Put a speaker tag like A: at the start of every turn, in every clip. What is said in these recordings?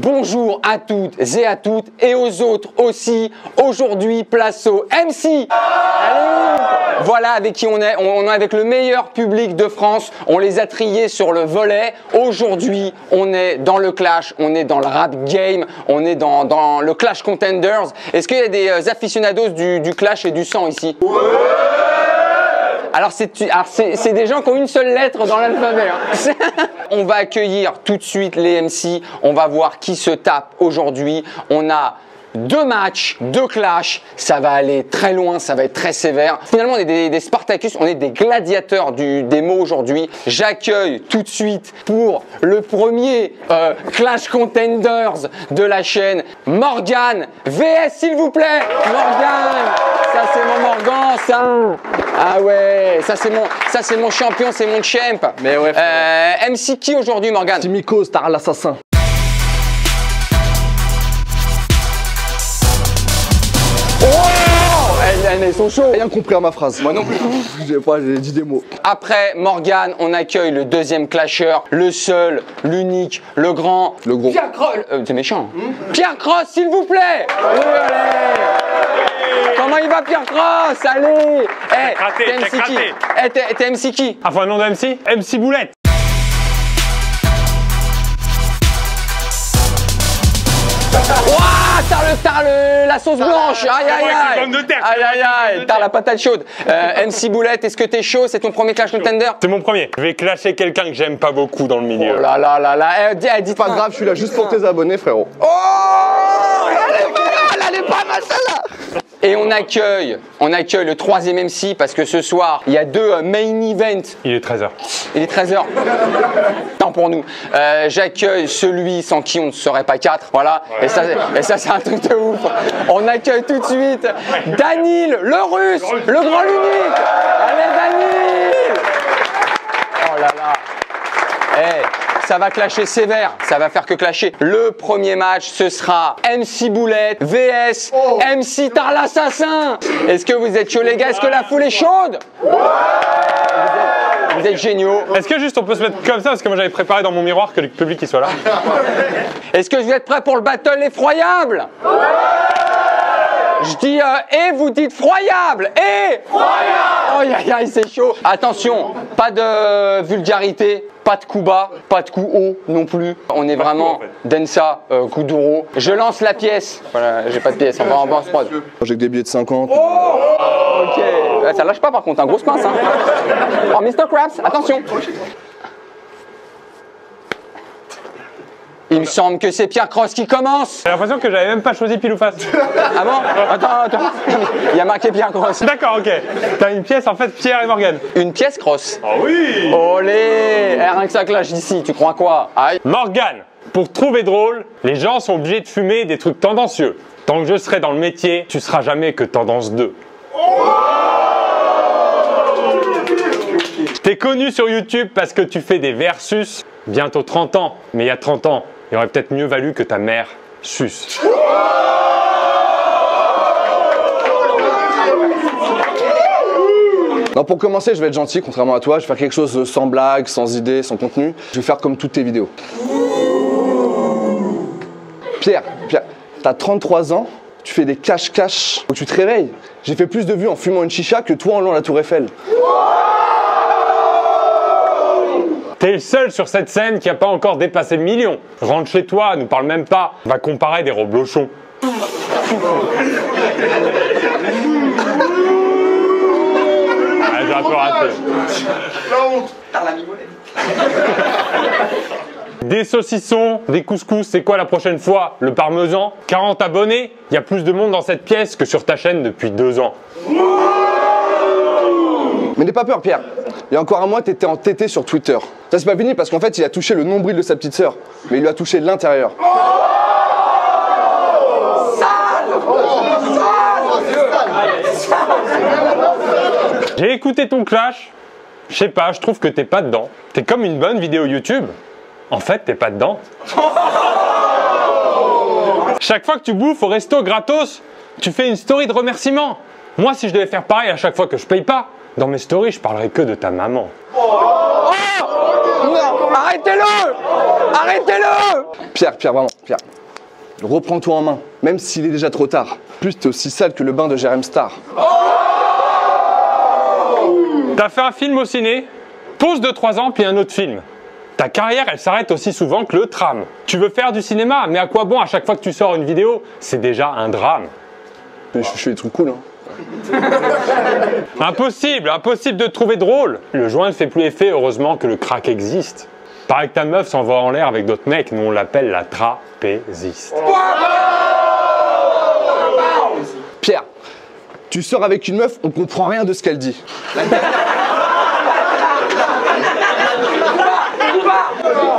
A: Bonjour à toutes et à toutes et aux autres aussi. Aujourd'hui, place au MC. Allez, voilà avec qui on est. On est avec le meilleur public de France. On les a triés sur le volet. Aujourd'hui, on est dans le clash. On est dans le rap game. On est dans le Clash Contenders. Est-ce qu'il y a des aficionados du clash et du sang ici? Ouais. Alors c'est des gens qui ont une seule lettre dans l'alphabet. Hein. On va accueillir tout de suite les MC. On va voir qui se tape aujourd'hui. On a 2 matchs, 2 clashs, ça va aller très loin, ça va être très sévère. Finalement, on est des Spartacus, on est des gladiateurs des mots aujourd'hui. J'accueille tout de suite pour le premier Clash Contenders de la chaîne, Morgan VS, s'il vous plaît. Morgan, ça c'est mon Morgan, ça. Ah ouais, ça c'est mon champion, c'est mon champ.
B: Mais ouais.
A: MC qui aujourd'hui, Morgan?
B: Timiko, Star l'assassin.
A: Ils sont chauds.
B: Rien compris à ma phrase.
A: Moi non plus.
B: J'ai dit des mots.
A: Après Morgan, on accueille le deuxième clasher, le seul, l'unique, le grand,
B: le gros.
A: Pierre Cross. C'est méchant. Pierre Cross, s'il vous plaît. Oui, allez. Comment il va, Pierre Cross? Allez. T'es MC qui? T'es MC qui?
C: Enfin, nom de MC? MC Boulette.
A: T'as la sauce blanche, aïe aïe aïe, aïe aïe aïe, t'as la patate chaude. MC Boulette, est-ce que t'es chaud? C'est ton premier Clash Contender?
C: C'est mon premier. Je vais clasher quelqu'un que j'aime pas beaucoup dans le milieu.
A: Oh là là là là, dis
B: pas grave, je suis là juste pour tes abonnés, frérot.
A: Oh, elle est pas mal celle-là. Et on accueille le troisième MC parce que ce soir, il y a 2 main events.
C: Il est 13h.
A: Il est 13h. Tant pour nous. J'accueille celui sans qui on ne serait pas 4. Voilà. Ouais. Et ça c'est un truc de ouf. On accueille tout de suite Danil, le russe, le grand l'unique. Allez Danil. Oh là là. Ça va clasher sévère, ça va faire que clasher. Le premier match, ce sera MC Boulette vs MC Tar l'assassin. Est-ce que vous êtes chauds les gars? Est-ce que la foule est chaude? Vous êtes géniaux.
C: Est-ce que juste on peut se mettre comme ça parce que moi j'avais préparé dans mon miroir que le public il soit là.
A: Est-ce que vous êtes prêts pour le battle effroyable? Je dis et vous dites froyable. Et froyable. Aïe aïe c'est chaud. Attention, pas de vulgarité, pas de coup bas, pas de coup haut non plus. On est vraiment Densa, Kuduro. Je lance la pièce. Voilà, j'ai pas de pièce, on va se prendre.
B: J'ai que des billets de 50.
A: Oh, ok. Ça lâche pas par contre, un grosse pince. Hein. Oh Mr. Krabs, attention. Il me semble que c'est Pierre Cross qui commence.
C: J'ai l'impression que j'avais même pas choisi pile ou face.
A: Ah bon? Attends. Il y a marqué Pierre Cross.
C: D'accord, ok. T'as une pièce en fait Pierre et Morgan.
A: Une pièce Cross?
C: Oh oui.
A: Olé. Rien que ça clash ici, tu crois quoi? Aïe.
C: Morgan, pour te trouver drôle, les gens sont obligés de fumer des trucs tendancieux. Tant que je serai dans le métier, tu seras jamais que tendance 2. T'es connu sur YouTube parce que tu fais des versus. Bientôt 30 ans, mais il y a 30 ans, il aurait peut-être mieux valu que ta mère suce.
B: Non, pour commencer, je vais être gentil, contrairement à toi. Je vais faire quelque chose sans blague, sans idée, sans contenu. Je vais faire comme toutes tes vidéos. Pierre, t'as 33 ans, tu fais des cache-cache où tu te réveilles. J'ai fait plus de vues en fumant une chicha que toi en louant la Tour Eiffel.
C: T'es le seul sur cette scène qui n'a pas encore dépassé le million. Rentre chez toi, nous parle même pas. Va comparer des reblochons. Ah, j'ai un peu raté. Des saucissons, des couscous, c'est quoi la prochaine fois? Le parmesan? 40 abonnés? Il y a plus de monde dans cette pièce que sur ta chaîne depuis 2 ans.
B: Mais n'aie pas peur, Pierre. Il y a encore un mois, t'étais en tété sur Twitter. Ça, c'est pas fini parce qu'en fait, il a touché le nombril de sa petite sœur. Mais il lui a touché l'intérieur.
C: J'ai écouté ton clash. Je sais pas, je trouve que t'es pas dedans. T'es comme une bonne vidéo YouTube. En fait, t'es pas dedans. Chaque fois que tu bouffes au resto gratos, tu fais une story de remerciement. Moi, si je devais faire pareil à chaque fois que je paye pas, dans mes stories, je parlerais que de ta maman.
A: Non, arrêtez-le! Arrêtez-le!
B: Pierre, vraiment, Pierre. Reprends-toi en main, même s'il est déjà trop tard. Plus t'es aussi sale que le bain de Jérém Star.
C: T'as fait un film au ciné, pause de 3 ans puis un autre film. Ta carrière, elle s'arrête aussi souvent que le tram. Tu veux faire du cinéma, mais à quoi bon à chaque fois que tu sors une vidéo? C'est déjà un drame.
B: Mais je fais des trucs cool, hein.
C: Impossible de te trouver drôle. Le joint ne fait plus effet, heureusement que le crack existe. Pareil que ta meuf s'envoie en l'air avec d'autres mecs, nous on l'appelle la trapéziste.
B: Pierre, tu sors avec une meuf, on comprend rien de ce qu'elle dit.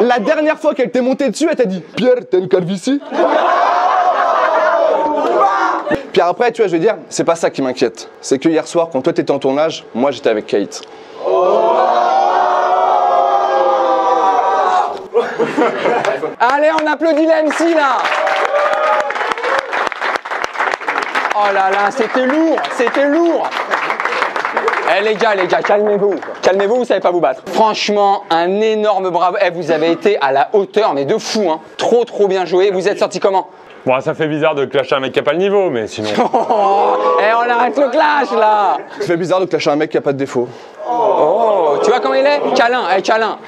B: La dernière fois qu'elle t'est montée dessus, elle t'a dit « Pierre, t'as une calvitie ?» Pierre, après, tu vois, je veux dire, c'est pas ça qui m'inquiète. C'est que hier soir, quand toi t'étais en tournage, moi j'étais avec Kate.
A: Allez, on applaudit la MC là. Oh là là, c'était lourd, c'était lourd. Eh les gars, calmez-vous. Calmez-vous, vous savez pas vous battre. Franchement, un énorme bravo. Eh, vous avez été à la hauteur, mais de fou, hein. Trop bien joué. Vous êtes sorti comment?
C: Bon, ça fait bizarre de clasher un mec qui a pas le niveau, mais sinon...
A: Oh, eh, on arrête le clash là.
B: Ça fait bizarre de clasher un mec qui a pas de défaut.
A: Oh, tu vois comment il est? Câlin, câlin.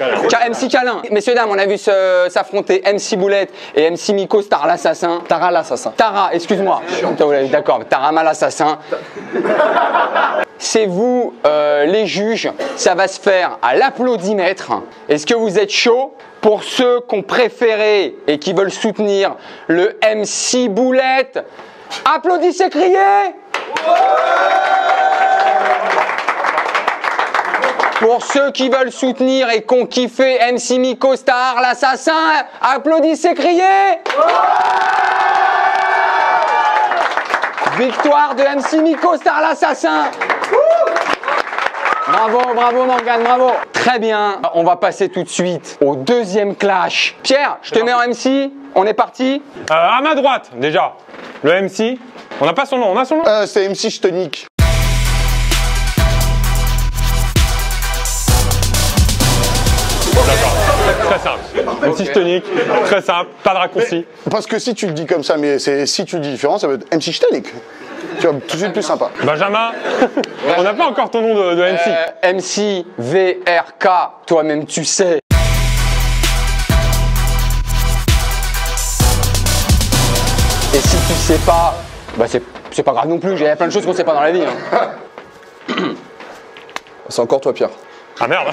A: MC Câlin. Messieurs, dames, on a vu s'affronter MC Boulette et MC Miko, Star l'assassin.
B: Tara l'assassin.
A: Tara, excuse-moi. D'accord, Tarama l'assassin. C'est vous, les juges. Ça va se faire à l'applaudimètre. Est-ce que vous êtes chaud? Pour ceux qui ont préféré et qui veulent soutenir le MC Boulette, applaudissez, criez! Pour ceux qui veulent soutenir et qui ont kiffé MC Miko Star, l'assassin, applaudissez, criez! Victoire de MC Miko Star, l'assassin! Bravo Morgane, bravo! Très bien, on va passer tout de suite au deuxième clash. Pierre, je te mets en MC, on est parti?
C: À ma droite, déjà, le MC. On n'a pas son nom, on a son nom?
D: C'est MC Chtonique.
C: D'accord, très simple. MC Chtonique, très simple, pas de raccourci.
D: Parce que si tu le dis comme ça, mais si tu le dis différent, ça veut être MC Chtonique. Tu vois, tout de suite plus sympa.
C: Benjamin, on n'a pas encore ton nom de MC.
A: MC VRK, toi-même tu sais. Et si tu sais pas, bah c'est pas grave non plus, il y a plein de choses qu'on sait pas dans la vie. Hein.
B: C'est encore toi, Pierre.
C: Ah merde.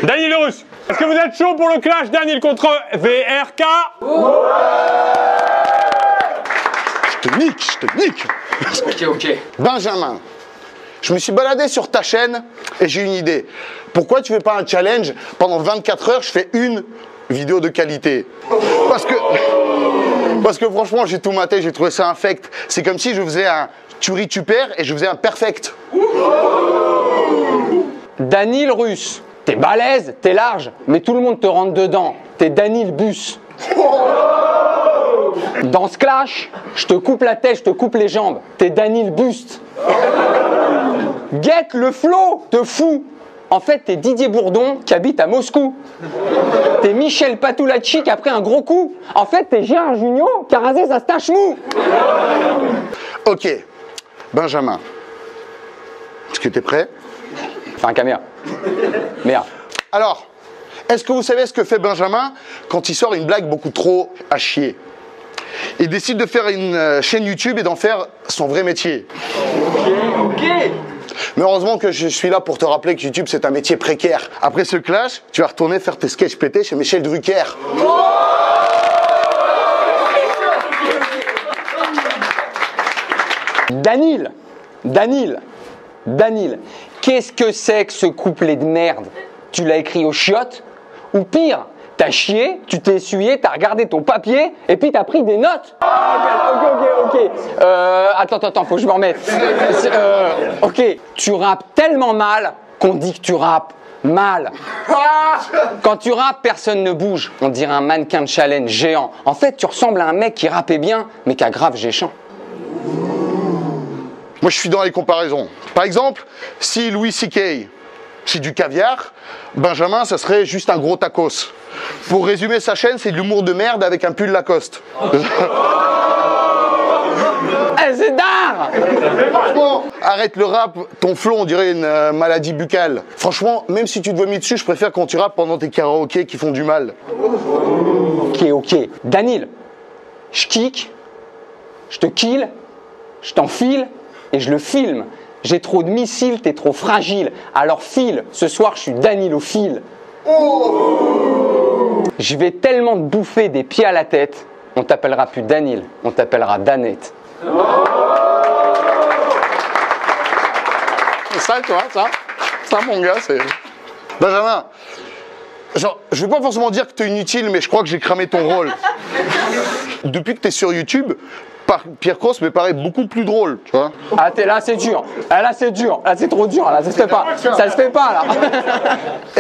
C: Daniel le Russe, est-ce que vous êtes chaud pour le clash Daniel contre VRK?
D: Je te nique.
A: Ok.
D: Benjamin, je me suis baladé sur ta chaîne et j'ai une idée. Pourquoi tu fais pas un challenge? Pendant 24 heures, je fais une vidéo de qualité. Parce que franchement, j'ai tout maté, j'ai trouvé ça infect. C'est comme si je faisais un tu ris, tu perds et je faisais un perfect.
A: Daniel Russe, t'es balèze, t'es large, mais tout le monde te rentre dedans. T'es Daniel Bus. Dans ce clash, je te coupe la tête, je te coupe les jambes. T'es Daniel Buste. Get le flow de fou. En fait, t'es Didier Bourdon qui habite à Moscou. T'es Michel Patulacci qui a pris un gros coup. En fait, t'es Gérard Jugnot qui a rasé sa stache mou.
D: Ok, Benjamin, est-ce que t'es prêt?
A: Enfin, caméra. Merde.
D: Alors, est-ce que vous savez ce que fait Benjamin quand il sort une blague beaucoup trop à chier? Il décide de faire une chaîne YouTube et d'en faire son vrai métier.
A: Ok.
D: Mais heureusement que je suis là pour te rappeler que YouTube c'est un métier précaire. Après ce clash, tu vas retourner faire tes sketchs pétés chez Michel Drucker. Daniel, qu'est-ce que c'est que ce couplet de merde? Tu l'as écrit aux chiottes? Ou pire, t'as chié, tu t'es essuyé, t'as regardé ton papier et puis t'as pris des notes? Ok. Attends, faut que je me remette. Ok, tu rappes tellement mal qu'on dit que tu rappes mal. Quand tu rappes, personne ne bouge. On dirait un mannequin de challenge géant. En fait, tu ressembles à un mec qui rappait bien, mais qui a grave géchant. Moi je suis dans les comparaisons. Par exemple, si Louis C.K.
E: c'est du caviar. Benjamin, ça serait juste un gros tacos. Pour résumer sa chaîne, c'est de l'humour de merde avec un pull Lacoste.
A: Eh, c'est d'art!
E: Franchement, arrête le rap, ton flow on dirait une maladie buccale. Franchement, même si tu te vomis dessus, je préfère quand tu rappes pendant tes karaokés qui font du mal.
A: Ok. Danil, je kick, je te kill, je t'enfile et je le filme. J'ai trop de missiles, t'es trop fragile. Alors file, ce soir je suis Danilophile. Je vais tellement te bouffer des pieds à la tête, on t'appellera plus Danil, on t'appellera Danette.
E: Ça, tu vois, ça mon gars, c'est... Benjamin, genre, je vais pas forcément dire que t'es inutile, mais je crois que j'ai cramé ton rôle. Depuis que t'es sur YouTube, Pierre Cross me paraît beaucoup plus drôle, tu vois.
A: Ah t'es là, c'est dur. Ah, là c'est dur. Là c'est trop dur. Là ça se fait pas. Ça se fait pas là.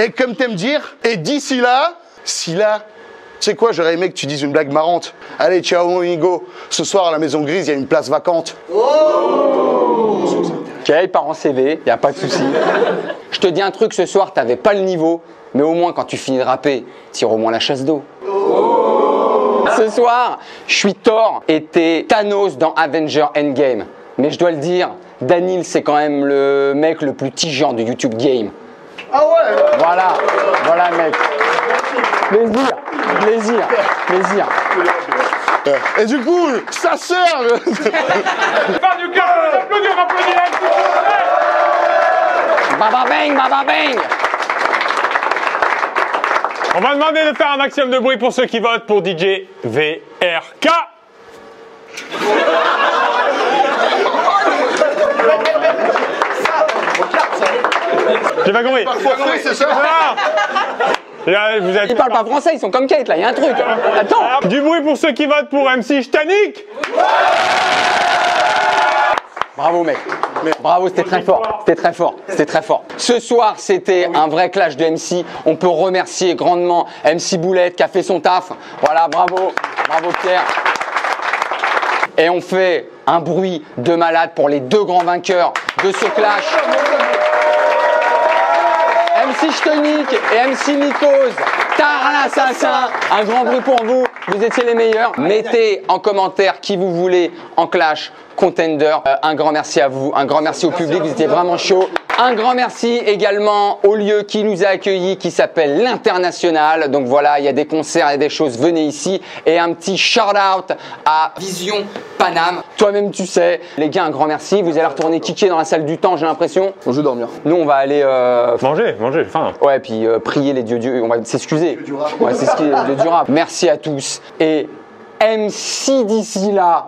E: Et comme t'aimes dire, et d'ici là, tu sais quoi, j'aurais aimé que tu dises une blague marrante. Allez, ciao mon amigo, ce soir à la Maison Grise, il y a une place vacante.
A: Ok, il part en CV, y a pas de souci. Je te dis un truc, ce soir t'avais pas le niveau, mais au moins quand tu finis de rapper, tire au moins la chasse d'eau. Ce soir, je suis Thor et t'es Thanos dans Avenger Endgame. Mais je dois le dire, Danil c'est quand même le mec le plus tigeant de YouTube Game.
E: Ah ouais.
A: Voilà mec. Plaisir.
E: Et du coup, sa sœur.
C: Pas du cœur, applaudis.
A: Baba bang.
C: On va demander de faire un maximum de bruit pour ceux qui votent pour DJ VRK. J'ai pas compris.
E: C'est ça.
C: Là, vous êtes...
A: Ils parlent pas français, ils sont comme Kate là, y a un truc. Attends.
C: Du bruit pour ceux qui votent pour MC Stanik.
A: Bravo mec. Bravo, c'était très fort. Ce soir, c'était un vrai clash de MC. On peut remercier grandement MC Boulette qui a fait son taf. Voilà, bravo Pierre. Et on fait un bruit de malade pour les deux grands vainqueurs de ce clash. MC Chtonik et MC Nikos, Tara l'assassin, un grand bruit pour vous, vous étiez les meilleurs. Mettez en commentaire qui vous voulez en clash contender. Un grand merci à vous, un grand merci au public, vous étiez vraiment chaud. Un grand merci également au lieu qui nous a accueillis qui s'appelle l'International. Donc voilà, il y a des concerts et des choses, venez ici. Et un petit shout-out à Vision Paname. Toi-même tu sais, les gars, un grand merci. Vous allez retourner kicker dans la salle du temps, j'ai l'impression.
B: Je vais dormir.
A: Nous on va aller...
C: Manger, faim.
A: Ouais, puis prier les dieux, on va s'excuser. Ouais, c'est ce qui est le dieu rap. Merci à tous. Et MC d'ici là.